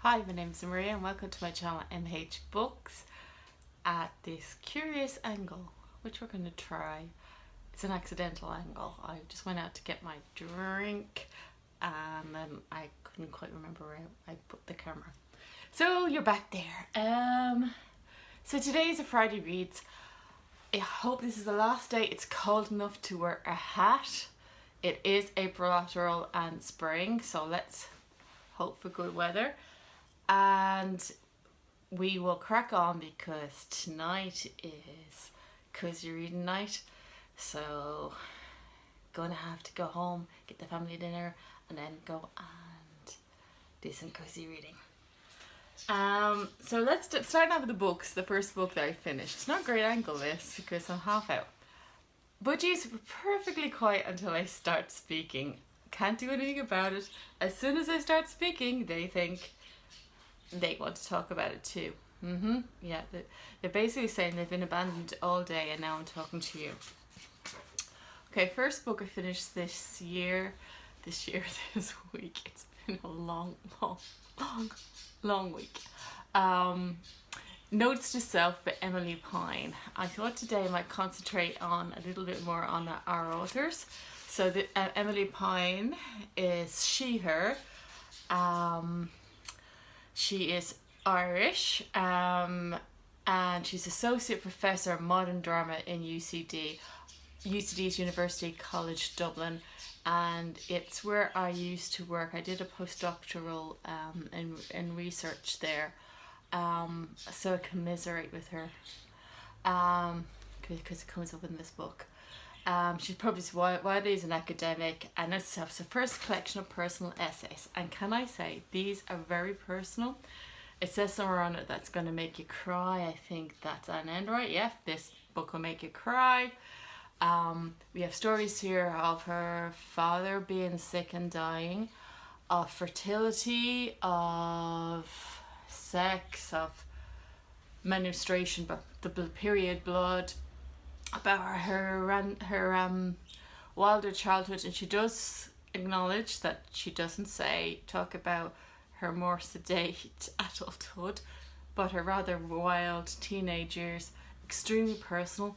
Hi, my name is Maria and welcome to my channel MH Books at this curious angle, which we're going to try. It's an accidental angle. I just went out to get my drink and then I couldn't quite remember where I put the camera. So you're back there. So today is a Friday Reads. I hope this is the last day. It's cold enough to wear a hat. It is April after all and spring, so let's hope for good weather. And we will crack on because tonight is cozy reading night. So gonna have to go home, get the family dinner, and then go and do some cozy reading. So let's start out with the books. The first book that I finished. It's not a great angle this because I'm half out. Budgies were perfectly quiet until I start speaking. Can't do anything about it. As soon as I start speaking, they think they want to talk about it too. Yeah, they're basically saying they've been abandoned all day and now I'm talking to you. Okay, first book I finished this week. It's been a long week. Notes to Self by Emilie Pine. I thought today I might concentrate on a little bit more on our authors. So Emilie Pine is her. She is Irish and she's Associate Professor of Modern Drama in UCD's University College Dublin, and it's where I used to work. I did a postdoctoral in research there, so I commiserate with her because it comes up in this book. She's published widely as an academic, and it's the first collection of personal essays. And can I say, these are very personal. It says somewhere on it that's going to make you cry. I think that's an end, right? Yeah, this book will make you cry. We have stories here of her father being sick and dying, of fertility, of sex, of menstruation, but the period blood, about her wilder childhood, and she does acknowledge that she doesn't talk about her more sedate adulthood, but her rather wild teenage years. Extremely personal,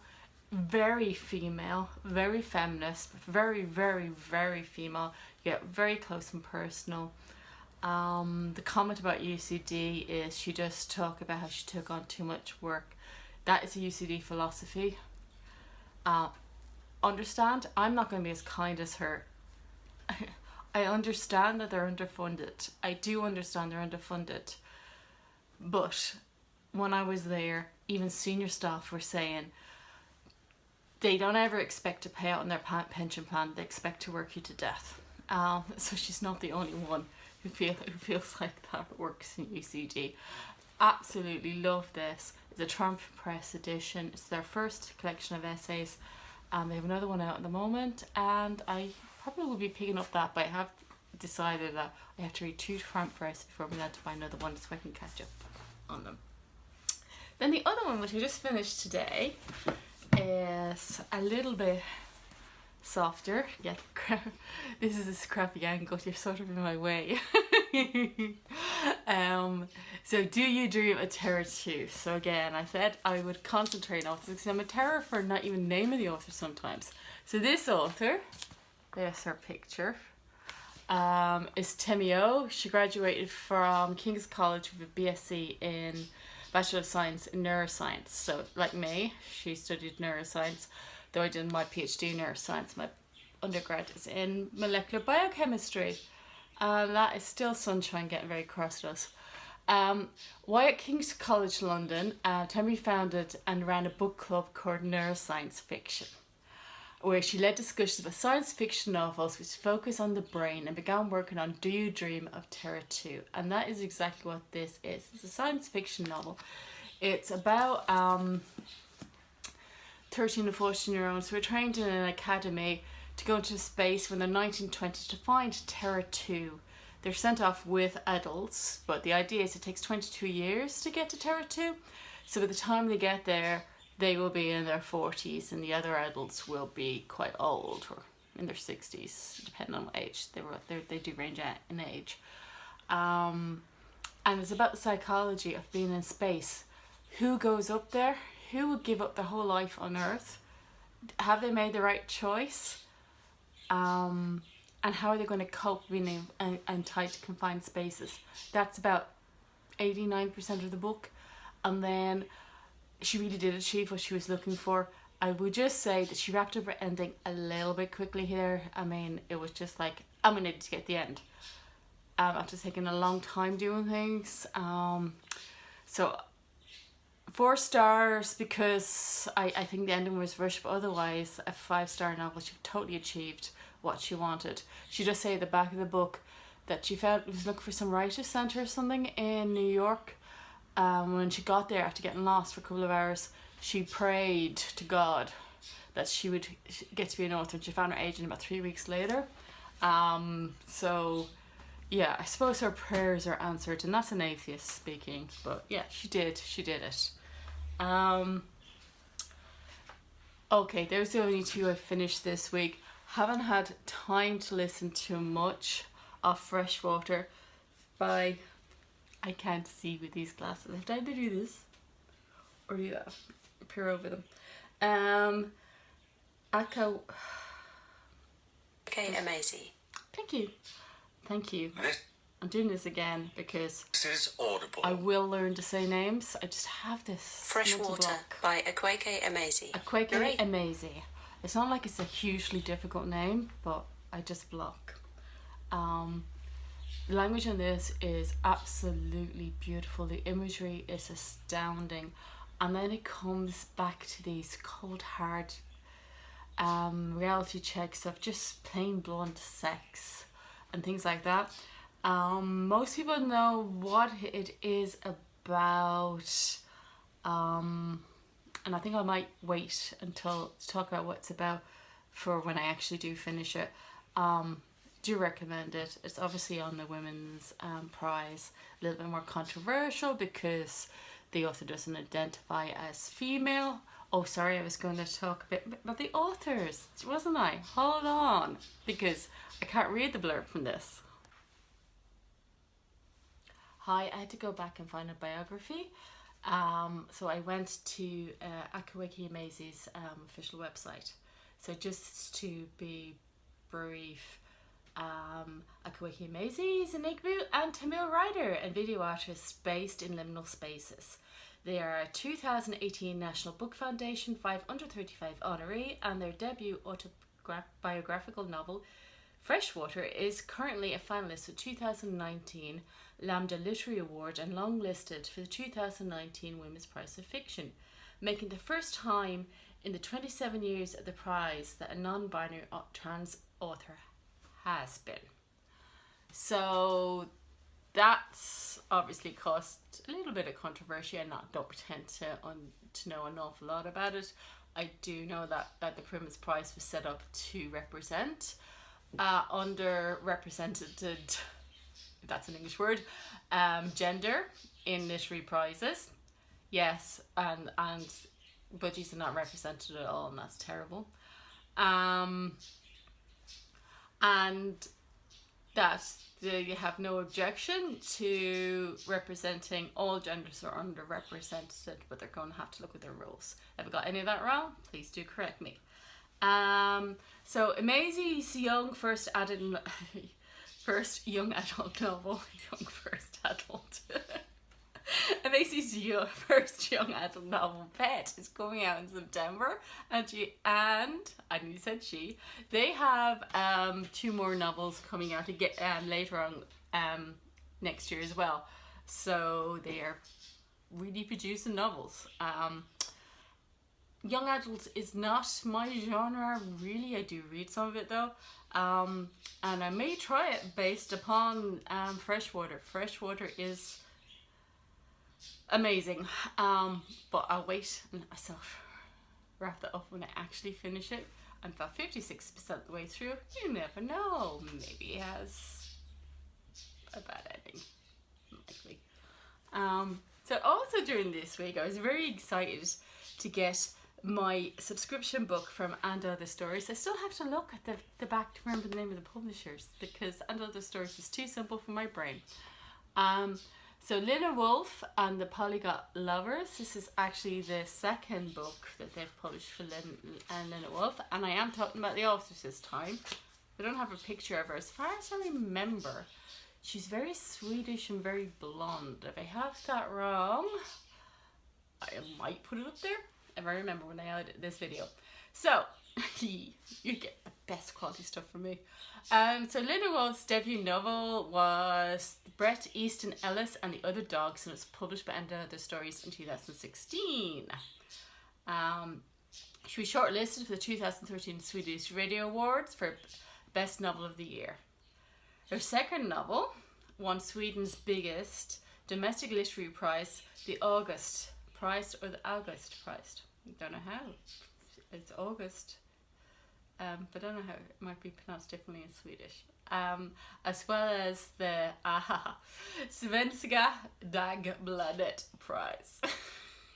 very female, very feminist, very female, yet very close and personal. The comment about UCD is she does talk about how she took on too much work. That is a UCD philosophy. Understand, I'm not going to be as kind as her. I understand that they're underfunded. I do understand they're underfunded. But when I was there, even senior staff were saying they don't ever expect to pay out on their pension plan. They expect to work you to death. So she's not the only one who feels like that works in UCD. Absolutely love this. It's a Tramp Press edition. It's their first collection of essays. They have another one out at the moment, and I probably will be picking up that, but I have decided that I have to read 2 Tramp Press before I'm allowed to buy another one so I can catch up on them. Then the other one, which I just finished today, is a little bit softer. Yeah, this is a scrappy angle. You're sort of in my way. So Do You Dream of Terra-Two? So again, I said I would concentrate on this because I'm a terror for not even naming the author sometimes. So this author, there's her picture, is Temi. She graduated from King's College with a BSc in Bachelor of Science in Neuroscience. So like me, she studied neuroscience, though I did my PhD in neuroscience. My undergrad is in molecular biochemistry. That is still sunshine, getting very cross with us. While at King's College London, Temi founded and ran a book club called Neuroscience Fiction, where she led discussions about science fiction novels which focus on the brain, and began working on Do You Dream of Terra-Two? And that is exactly what this is. It's a science fiction novel. It's about 13 and 14-year-olds who are trained in an academy to go into space when they're 1920 to find Terra-Two. They're sent off with adults, but the idea is it takes 22 years to get to Terra-Two. So by the time they get there, they will be in their 40s and the other adults will be quite old, or in their 60s, depending on what age they do range in age. and it's about the psychology of being in space. Who goes up there? Who would give up their whole life on Earth? Have they made the right choice? And how are they going to cope being in tight, confined spaces? That's about 89% of the book. And then she really did achieve what she was looking for. I would just say that she wrapped up her ending a little bit quickly here. I mean, it was just like, I'm going to need to get the end. After taking a long time doing things. So 4 stars because I think the ending was rushed, but otherwise a 5-star novel. She totally achieved what she wanted. She just say at the back of the book that she was looking for some writer's centre or something in New York. When she got there after getting lost for a couple of hours, she prayed to God that she would get to be an author, and she found her agent about 3 weeks later. So yeah, I suppose her prayers are answered, and that's an atheist speaking, but yeah, she did it. Okay, there's the only 2 I finished this week. Haven't had time to listen to much of Freshwater by, I can't see with these glasses. I have time to do this or do that, peer over them. Akwake Emezi. Thank you. I'm doing this again because This is audible. I will learn to say names. I just have this Freshwater by Akwake Emezi. Akwake Emezi. It's not like it's a hugely difficult name, but I just block. The language in this is absolutely beautiful. The imagery is astounding, and then it comes back to these cold hard reality checks of just plain blunt sex and things like that. Most people know what it is about, and I think I might wait until to talk about what it's about for when I actually do finish it. Do recommend it. It's obviously on the Women's Prize. A little bit more controversial because the author doesn't identify as female. Oh, sorry, I was going to talk a bit about the authors, wasn't I? Hold on, because I can't read the blurb from this. Hi, I had to go back and find a biography. So I went to Akwake Emezi's official website. So just to be brief, Akwake Emezi is an Igbo and Tamil writer and video artist based in liminal spaces. They are a 2018 National Book Foundation 5 under 35 honoree, and their debut autobiographical novel, Freshwater, is currently a finalist for 2019 Lambda Literary Award and longlisted for the 2019 Women's Prize of Fiction, making the first time in the 27 years of the prize that a non-binary trans author has been. So that's obviously caused a little bit of controversy. I don't pretend to know an awful lot about it. I do know that the Women's Prize was set up to represent underrepresented, if that's an English word, gender in literary prizes. Yes, and budgies are not represented at all, and that's terrible. And that they have no objection to representing all genders are underrepresented, but they're going to have to look at their rules. Have I got any of that wrong? Please do correct me. So Emezi's first young adult novel, Emezi's first young adult novel, Pet, is coming out in September, and they have 2 more novels coming out later on next year as well. So they are really producing novels. Young adult is not my genre, really. I do read some of it though, and I may try it based upon Freshwater. Freshwater is amazing, but I'll wait and myself wrap that up when I actually finish it. I'm about 56% of the way through. You never know, maybe it has a bad ending, likely. So also during this week I was very excited to get my subscription book from And Other Stories. I still have to look at the back to remember the name of the publishers, because And Other Stories is too simple for my brain. So Lina Wolff and the Polyglot Lovers. This is actually the second book that they've published for Lina Wolff, and I am talking about the authors this time. I don't have a picture of her. As far as I remember, she's very Swedish and very blonde. If I have that wrong, I might put it up there if I remember when I edit this video. So you get the best quality stuff from me. So Lina Wolff's debut novel was Bret Easton Ellis and the Other Dogs, and it was published by Other Stories in 2016. She was shortlisted for the 2013 Swedish Radio Awards for Best Novel of the Year. Her second novel won Sweden's biggest domestic literary prize, the August Prize or the August Prize. I don't know how. It's August. But I don't know how it might be pronounced differently in Swedish. As well as the Svenska Dagbladet Prize.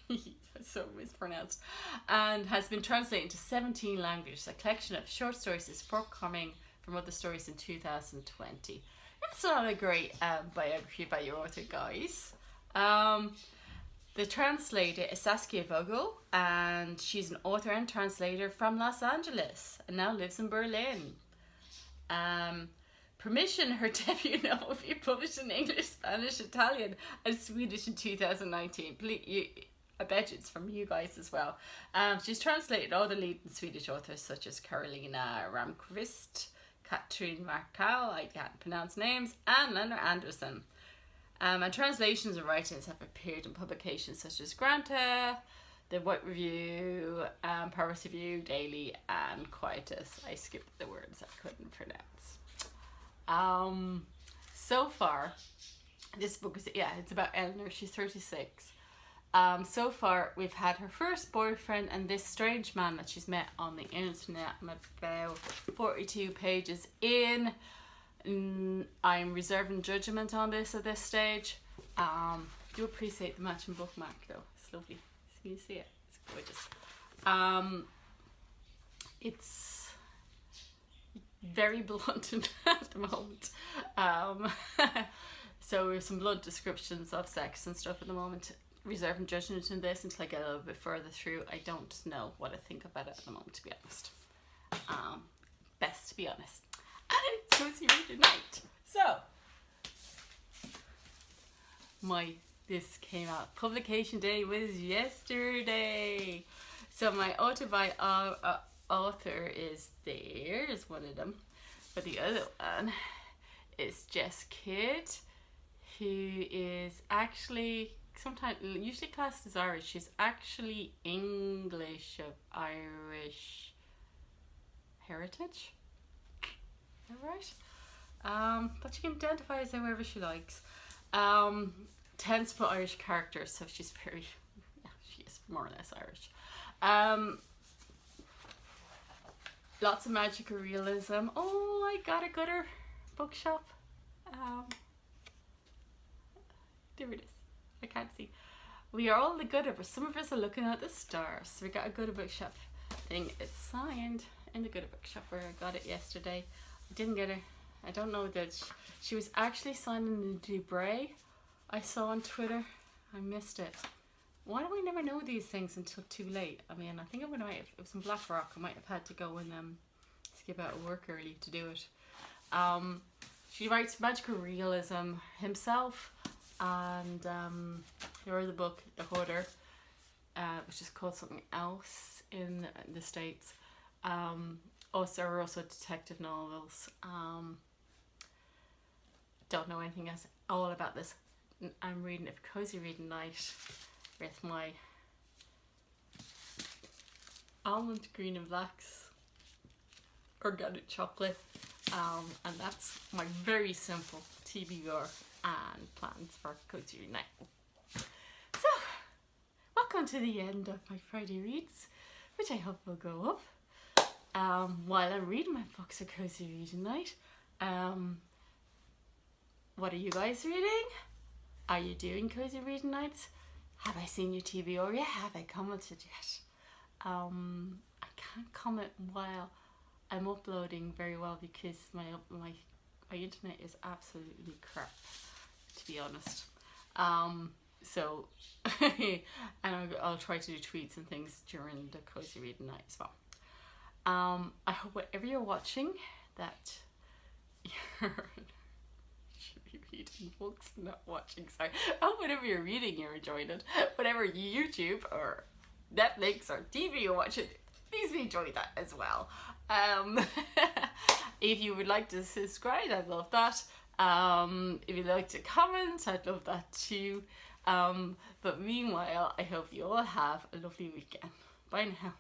That's so mispronounced. And has been translated into 17 languages. A collection of short stories is forthcoming from Other Stories in 2020. That's not a great biography about your author, guys. The translator is Saskia Vogel, and she's an author and translator from Los Angeles and now lives in Berlin. Permission, her debut novel will be published in English, Spanish, Italian and Swedish in 2019. I bet it's from you guys as well. She's translated all the leading Swedish authors such as Carolina Ramqvist, Katrin Markal, I can't pronounce names, and Lennart Andersson. And translations and writings have appeared in publications such as Granta, The White Review, Paris Review, Daily, and Quietus. I skipped the words I couldn't pronounce. So far, this book is, it's about Eleanor. She's 36. So far, we've had her first boyfriend and this strange man that she's met on the internet. I'm about 42 pages in. I'm reserving judgment on this at this stage. Do appreciate the matching bookmark though. It's lovely. Can you see it? It's gorgeous. It's very blunt at the moment. So there's some blunt descriptions of sex and stuff at the moment. Reserving judgment in this until I get a little bit further through. I don't know what I think about it at the moment, to be honest. Best to be honest. And it's Cosy Reading Night. So, this came out. Publication day was yesterday. So my author is there, is one of them. But the other one is Jess Kidd, who is actually usually classed as Irish. She's actually English of Irish heritage. Is that right? But she can identify as however she likes. Tends to put Irish characters, so she's she is more or less Irish. Lots of magical realism. Oh, I got a GutterBookShop. There it is. I can't see. We are all the Gutter, but some of us are looking at the stars. So we got a GutterBookShop thing. It's signed in the GutterBookShop where I got it yesterday. I didn't get her. I don't know that she was actually signed in the Dubray. I saw on Twitter. I missed it. Why do we never know these things until too late? I mean, I think it was in Blackrock. I might have had to go and skip out of work early to do it. She writes magical realism himself, and her other book, The Hoarder, which is called something else in the States. Also detective novels. Don't know anything else all about this. I'm reading it for Cosy Reading Night with my almond green and blacks organic chocolate, and that's my very simple TBR and plans for Cosy Reading Night. So, welcome to the end of my Friday reads, which I hope will go up while I'm reading my books of Cosy Reading Night. What are you guys reading? Are you doing Cosy Reading Nights? Have I seen your TBR yet? Have I commented yet? I can't comment while I'm uploading very well because my internet is absolutely crap, to be honest. So, and I'll try to do tweets and things during the cozy reading night as well. I hope whatever you're watching that you're should be reading books, not watching. Sorry. I hope whatever you're reading, you're enjoying it. Whatever YouTube or Netflix or TV you're watching, please enjoy that as well. If you would like to subscribe, I'd love that. If you'd like to comment, I'd love that too. But meanwhile, I hope you all have a lovely weekend. Bye now.